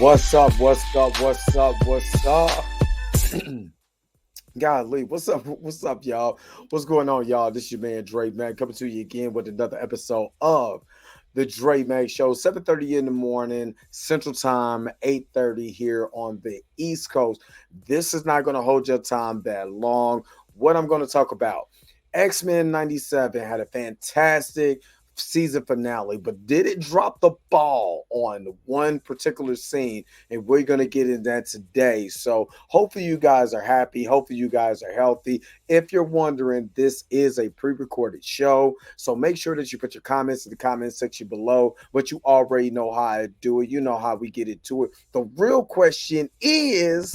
What's up? What's up? What's up? What's up? Golly, what's up? What's up, y'all? What's going on, y'all? This is your man Dre Mac coming to you again with another episode of the Dre Mac Show. 7:30 in the morning, Central Time, 8:30 here on the East Coast. This is not going to hold your time that long. What I'm going to talk about. X-Men 97 had a fantastic season finale, but did it drop the ball on one particular scene? And we're going to get into that today. So hopefully you guys are happy. Hopefully you guys are healthy. If you're wondering, this is a pre-recorded show. So make sure that you put your comments in the comment section below. But you already know how I do it. You know how we get into it. The real question is...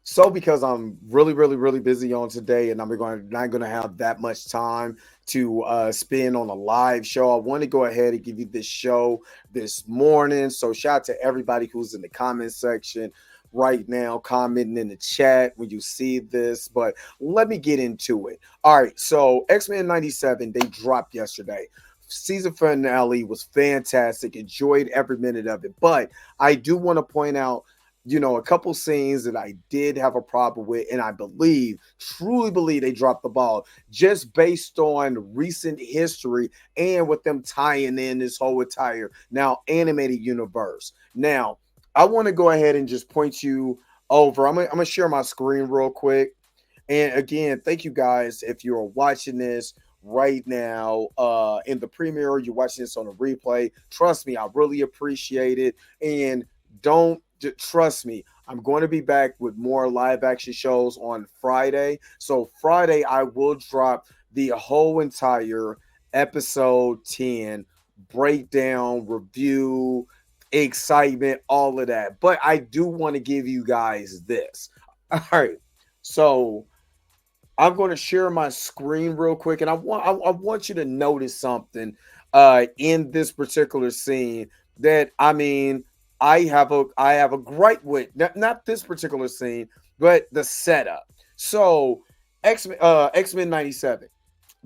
So because I'm really busy on today, and I'm not going to have that much time to spend on a live show, I want to go ahead and give you this show this morning. So shout out to everybody who's in the comment section right now, commenting in the chat when you see this. But let me get into it. All right, so X-Men 97, they dropped yesterday. Season finale was fantastic. Enjoyed every minute of it. But I do want to point out, a couple scenes that I did have a problem with, and I truly believe they dropped the ball just based on recent history and with them tying in this whole entire now animated universe. Now, I want to go ahead and just point you over. I'm gonna share my screen real quick. And again, thank you guys if you're watching this right now in the premiere, you're watching this on a replay. Trust me, I really appreciate it. And trust me, I'm going to be back with more live action shows on Friday. So Friday, I will drop the whole entire episode 10 breakdown, review, excitement, all of that. But I do want to give you guys this. All right. So I'm going to share my screen real quick, and I want you to notice something in this particular scene that I have a gripe with, not this particular scene, but the setup. So X-Men 97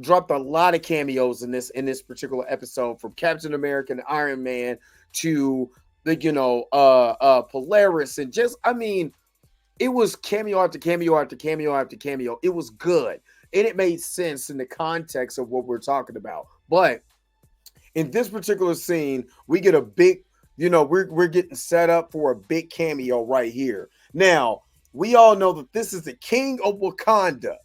dropped a lot of cameos in this particular episode, from Captain America and Iron Man to the Polaris, and it was cameo after cameo after cameo after cameo. It was good, and it made sense in the context of what we're talking about. But in this particular scene, we get a big, we're getting set up for a big cameo right here. Now, we all know that this is the King of Wakanda,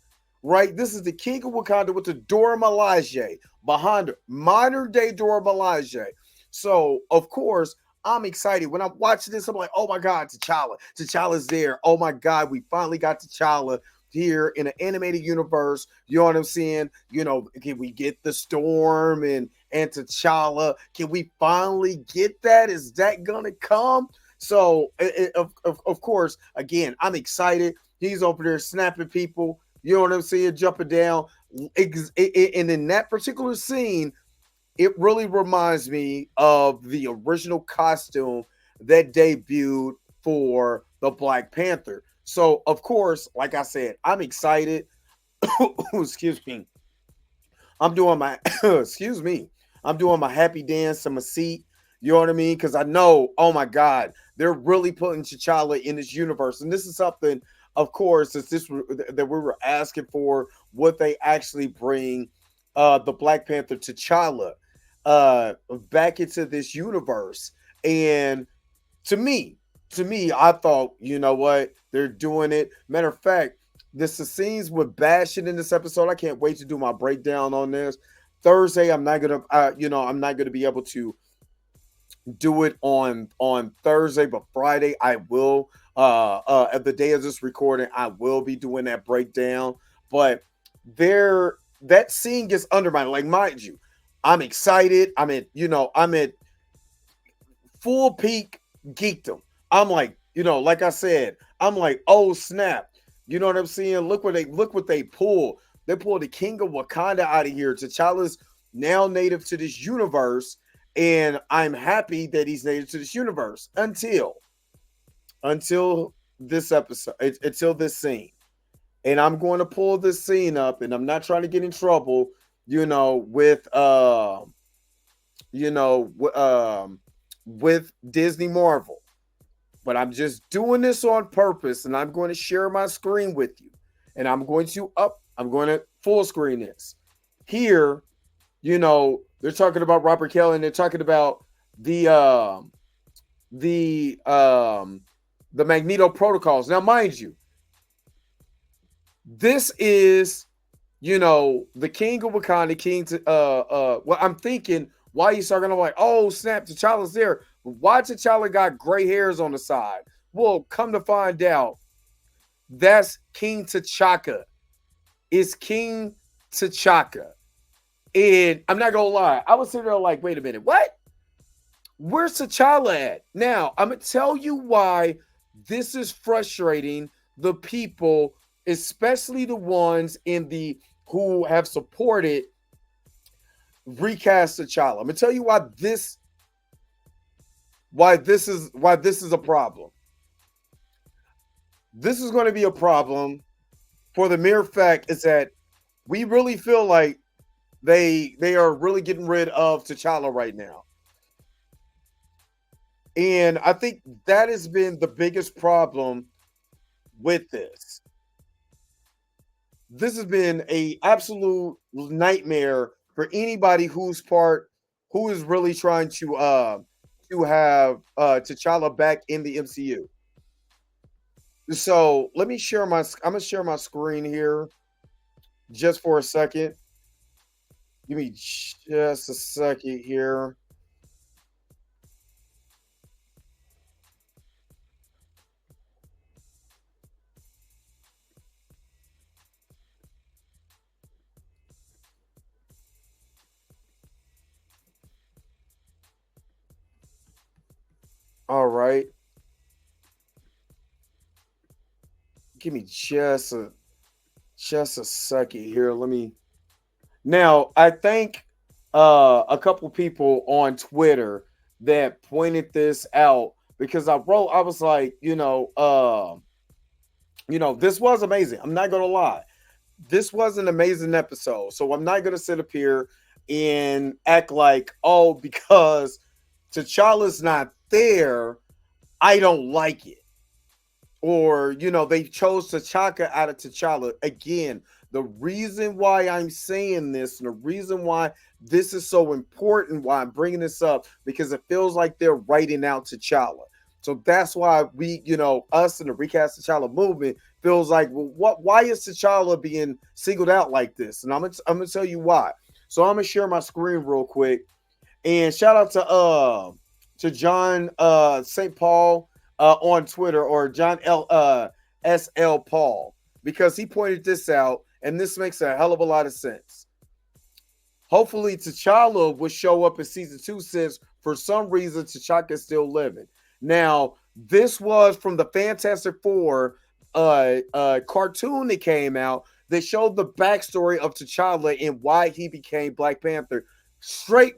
right? This is the King of Wakanda with the Dora Milaje behind her, modern day Dora Milaje. So, of course, I'm excited. When I'm watching this, I'm like, oh my God, T'Challa. T'Challa's there. Oh my God, we finally got T'Challa here in an animated universe. You know what I'm saying? Can we get the Storm and T'Challa? Can we finally get that? Is that gonna come? So of course, again, I'm excited. He's over there snapping people. You know what I'm saying? Jumping down. And in that particular scene, it really reminds me of the original costume that debuted for the Black Panther. So, of course, like I said, I'm excited. Excuse me. I'm doing my excuse me. I'm doing my happy dance in my seat. You know what I mean? Because I know, oh my God, they're really putting T'Challa in this universe, and this is something, of course, that we were asking for. What they actually bring the Black Panther T'Challa back into this universe. And to me, I thought, you know what, they're doing it. Matter of fact, the scenes with bashing in this episode, I can't wait to do my breakdown on this. Thursday, I'm not gonna be able to do it on Thursday, but Friday I will. At the day of this recording, I will be doing that breakdown. But that scene gets undermined. Like, mind you, I'm excited. I'm at full peak geekdom. I'm like, like I said, I'm like, oh snap. You know what I'm saying? Look what they pulled. They pulled the King of Wakanda out of here. T'Challa's now native to this universe, and I'm happy that he's native to this universe until this episode, until this scene. And I'm going to pull this scene up, and I'm not trying to get in trouble, you know, with Disney Marvel. But I'm just doing this on purpose, and I'm going to share my screen with you. And I'm going to full screen this. Here, they're talking about Robert Kelly, and they're talking about the Magneto protocols. Now, mind you, this is, the king of Wakanda, king to well, I'm thinking, why you talking like, oh snap, T'Challa's there. Why T'Challa got gray hairs on the side? Well, come to find out, that's King T'Chaka. It's King T'Chaka. And I'm not gonna lie, I was sitting there like, wait a minute, what? Where's T'Challa at? Now, I'm gonna tell you why this is frustrating the people, especially the ones who have supported recast T'Challa. I'm gonna tell you why this is a problem. This is going to be a problem for the mere fact is that we really feel like they are really getting rid of T'Challa right now. And I think that has been the biggest problem with this. This has been a absolute nightmare for anybody who is really trying to have T'Challa back in the MCU. So I'm gonna share my screen here just for a second. Give me just a second here. All right. Give me just a second here. Now, I thank a couple people on Twitter that pointed this out, because I was like, this was amazing. I'm not gonna lie. This was an amazing episode. So I'm not gonna sit up here and act like, oh, because T'Challa's not there, I don't like it. Or, they chose T'Chaka out of T'Challa. Again, the reason why I'm saying this, and the reason why this is so important, why I'm bringing this up, because it feels like they're writing out T'Challa. So that's why we, us in the Recast T'Challa movement feels like, well, why is T'Challa being singled out like this? And I'm gonna tell you why. So I'm gonna share my screen real quick, and shout out to John St. Paul on Twitter, or John SL Paul, because he pointed this out, and this makes a hell of a lot of sense. Hopefully T'Challa will show up in season 2, since for some reason T'Chaka is still living. Now, this was from the Fantastic Four cartoon that came out that showed the backstory of T'Challa and why he became Black Panther.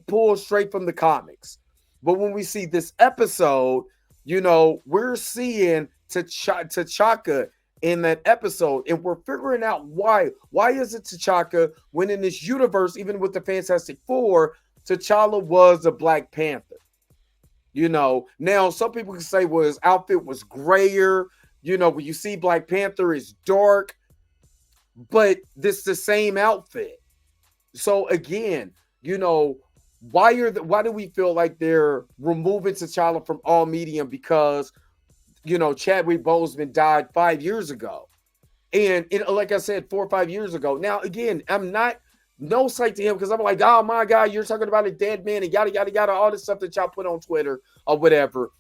Pulled straight from the comics. But when we see this episode, we're seeing T'Chaka in that episode, and we're figuring out why. Why is it T'Chaka when in this universe, even with the Fantastic Four, T'Challa was a Black Panther? Now some people can say, well, his outfit was grayer. When you see Black Panther, it's dark, but this is the same outfit. So again, why do we feel like they're removing T'Challa from all medium? Because Chadwick Boseman died 5 years ago, and like I said, 4 or 5 years ago. Now again, I'm not no sight to him, because I'm like, oh my God, you're talking about a dead man and yada yada yada, all this stuff that y'all put on Twitter or whatever.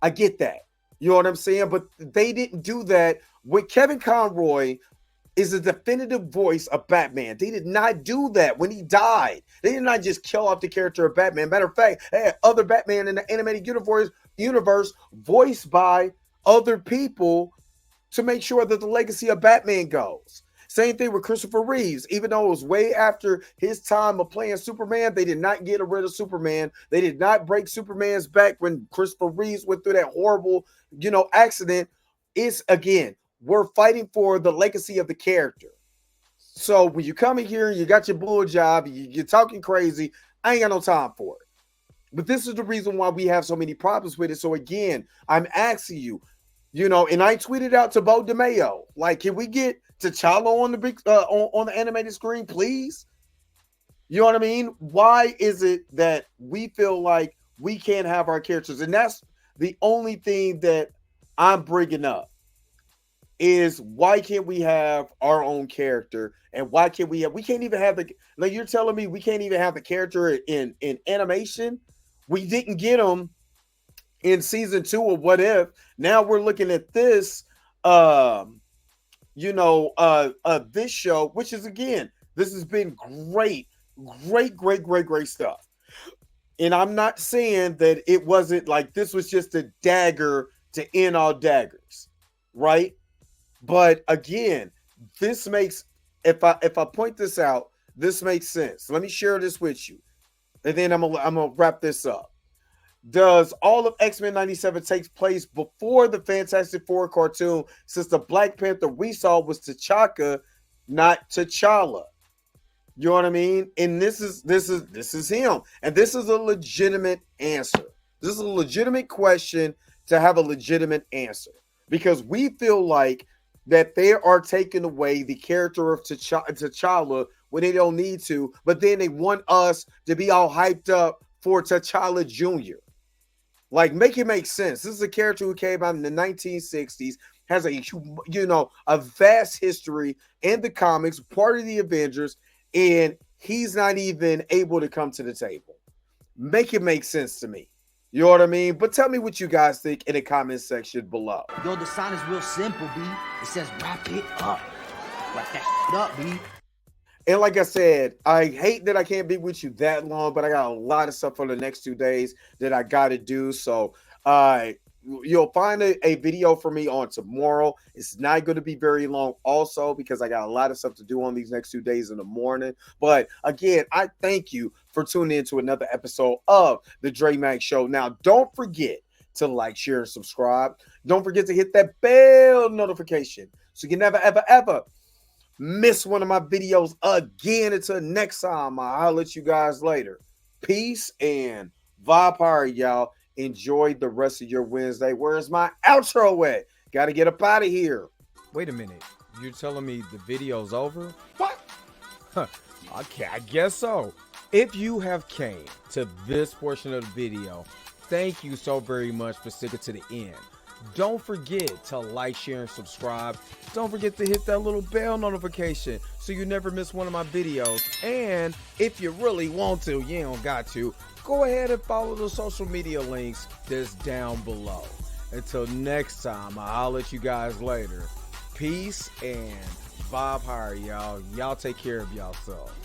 I get that, you know what I'm saying, but they didn't do that with Kevin Conroy. Is a definitive voice of Batman. They did not do that when he died. They did not just kill off the character of Batman. Matter of fact, they had other Batman in the animated universe voiced by other people to make sure that the legacy of Batman goes. Same thing with Christopher Reeves. Even though it was way after his time of playing Superman, they did not get rid of Superman. They did not break Superman's back when Christopher Reeves went through that horrible, accident It's, again, we're fighting for the legacy of the character. So when you come in here and you got your bull job, you're talking crazy, I ain't got no time for it. But this is the reason why we have so many problems with it. So again, I'm asking you, and I tweeted out to Bo DeMayo, like, can we get T'Challa on the big on the animated screen, please? You know what I mean? Why is it that we feel like we can't have our characters? And that's the only thing that I'm bringing up, is why can't we have our own character? And why can't we can't even have like, you're telling me we can't even have the character in animation? We didn't get them in season 2 of What If. Now we're looking at this, this show, which is, again, this has been great stuff. And I'm not saying that it wasn't like this was just a dagger to end all daggers, right? But again, this makes, if I point this out, this makes sense. Let me share this with you, and then I'm gonna wrap this up. Does all of X-Men 97 take place before the Fantastic Four cartoon, since the Black Panther we saw was T'Chaka, not T'Challa? You know what I mean? And this is him. And this is a legitimate answer. This is a legitimate question to have a legitimate answer. Because we feel like that they are taking away the character of T'Challa when they don't need to, but then they want us to be all hyped up for T'Challa Jr. Like, make it make sense. This is a character who came out in the 1960s, has a vast history in the comics, part of the Avengers, and he's not even able to come to the table. Make it make sense to me. You know what I mean? But tell me what you guys think in the comment section below. Yo, the sign is real simple, B. It says wrap it up. Wrap that shit up, B. And like I said, I hate that I can't be with you that long, but I got a lot of stuff for the next 2 days that I got to do. So you'll find a video for me on tomorrow. It's not going to be very long also, because I got a lot of stuff to do on these next 2 days in the morning. But again, I thank you for tuning in to another episode of the Dre Max Show. Now, don't forget to like, share, and subscribe. Don't forget to hit that bell notification so you can never, ever, ever miss one of my videos again. Until next time, I'll let you guys later. Peace and vibe power, y'all. Enjoy the rest of your Wednesday. Where's my outro at? Got to get up out of here. Wait a minute. You're telling me the video's over? What? Okay, I guess so. If you have came to this portion of the video, thank you so very much for sticking to the end. Don't forget to like, share, and subscribe. Don't forget to hit that little bell notification so you never miss one of my videos. And if you really want to, you don't got to, go ahead and follow the social media links that's down below. Until next time, I'll let you guys later. Peace and vibe higher, y'all. Y'all take care of yourself.